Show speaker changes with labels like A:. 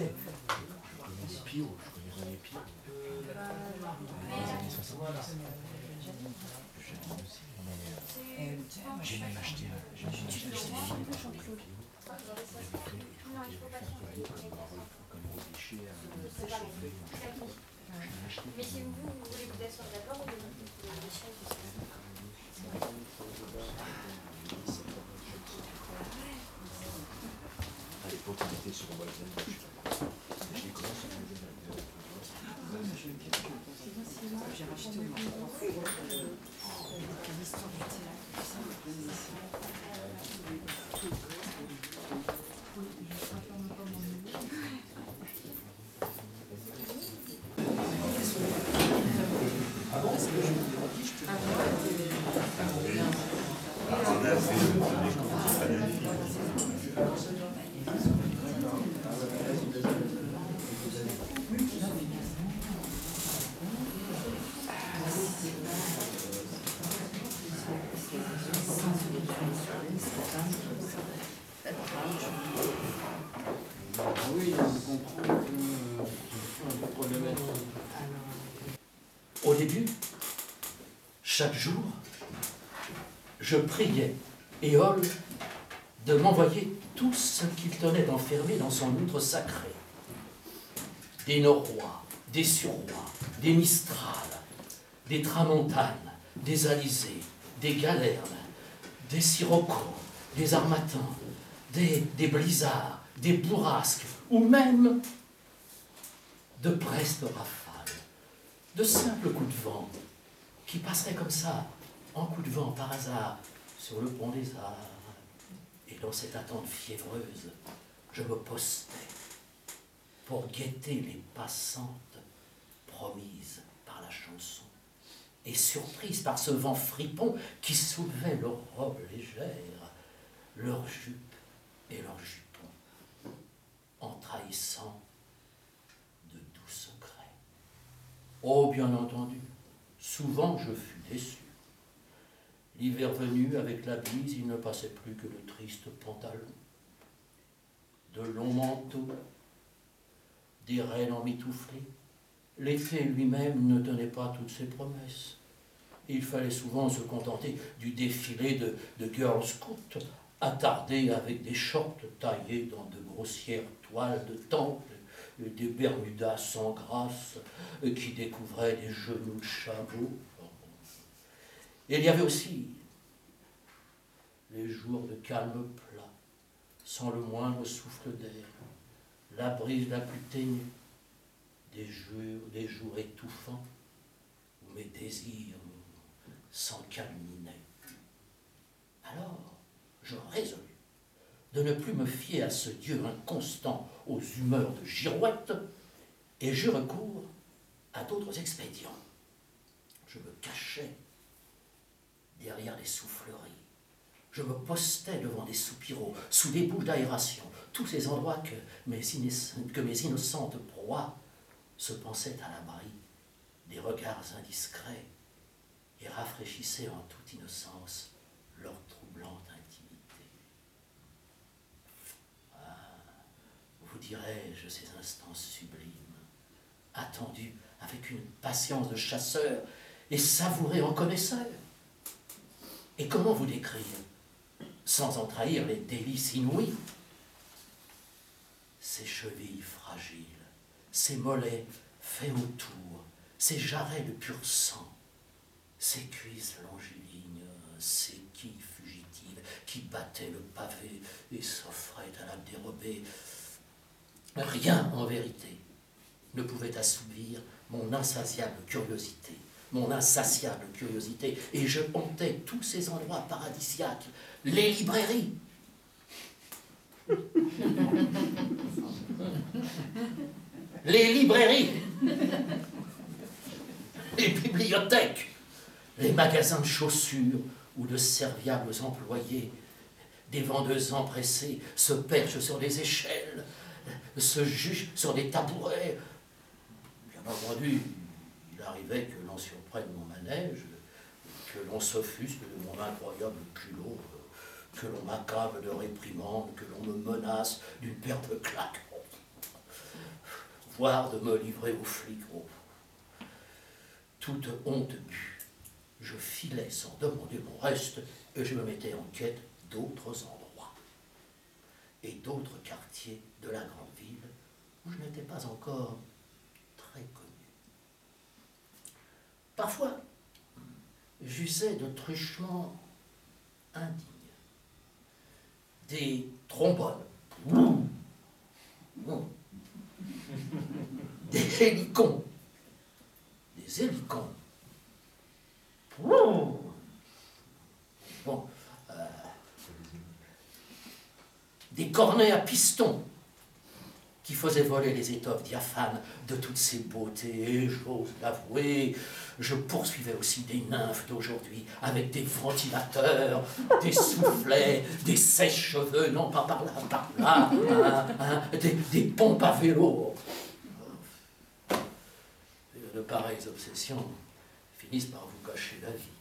A: connais. Je connais les Pio, je connais René Pio. Dans les années 70. J'aime aussi, mais j'ai même acheté un CD de Jean-Claude Pio. Comme Rodéché,
B: mais si vous voulez peut-être faire d'accord, vous pouvez
A: à l'époque, on était sur Walden. Je les connais.
C: J'ai racheté au marché l'histoire du
D: Oui, on comprend que c'est un peu problématique.
E: Au début, chaque jour, je priais Éole de m'envoyer tout ce qu'il tenait enfermé dans son outre sacré. Des norrois, des surrois, des mistrales, des tramontanes, des alizés, des galernes, des sirocco, des armatins, des blizzards, des bourrasques, ou même de prestes rafales, de simples coups de vent qui passeraient comme ça, en coup de vent par hasard, sur le pont des Arts. Et dans cette attente fiévreuse, je me postais pour guetter les passantes promises par la chanson et surprises par ce vent fripon qui soulevait leurs robes légères, leurs jupes et leurs jupons, en trahissant de doux secrets. Oh, bien entendu, souvent je fus déçu. L'hiver venu, avec la bise, il ne passait plus que de tristes pantalons, de longs manteaux, des rennes emmitouflées. L'été lui-même ne tenait pas toutes ses promesses. Il fallait souvent se contenter du défilé de Girl Scouts, attardés avec des shorts taillés dans de grossières toiles de temple, des bermudas sans grâce qui découvraient des genoux de chameau. Et il y avait aussi les jours de calme plat, sans le moindre souffle d'air, la brise la plus ténue, des jours étouffants où mes désirs s'encalminaient. Alors, je résolus de ne plus me fier à ce Dieu inconstant aux humeurs de girouette, et j'eus recours à d'autres expédients. Je me cachais derrière les souffleries. Je me postais devant des soupiraux, sous des bouches d'aération, tous ces endroits que mes innocentes proies se pensaient à l'abri des regards indiscrets et rafraîchissaient en toute innocence leur troublante intimité. Ah, vous dirais-je ces instants sublimes, attendus avec une patience de chasseur et savourés en connaisseur. Et comment vous décrire, sans en trahir les délices inouïes, ces chevilles fragiles, ces mollets faits autour, ces jarrets de pur sang, ces cuisses longilines, ces quilles fugitives qui battaient le pavé et s'offraient à la dérobée. Rien, en vérité, ne pouvait assouvir mon insatiable curiosité. Et je hantais tous ces endroits paradisiaques, les librairies. Les librairies, les bibliothèques, les magasins de chaussures ou de serviables employés, des vendeuses empressées se perchent sur des échelles, se juchent sur des tabourets. Bien entendu, il arrivait que l'on surprenne mon manège, que l'on s'offusque de mon incroyable culot, que l'on m'accable de réprimandes, que l'on me menace d'une paire de claques. l'espoir de me livrer aux flics. Oh. Toute honte bue, je filais sans demander mon reste et je me mettais en quête d'autres endroits et d'autres quartiers de la grande ville où je n'étais pas encore très connu. Parfois, j'usais de truchements indignes, des trombones, des hélicons, bon, des cornets à piston qui faisaient voler les étoffes diaphanes de toutes ces beautés. Et j'ose l'avouer, je poursuivais aussi des nymphes d'aujourd'hui avec des ventilateurs, des soufflets, des sèche-cheveux, non pas par là, par là, des pompes à vélo. De pareilles obsessions finissent par vous gâcher la vie.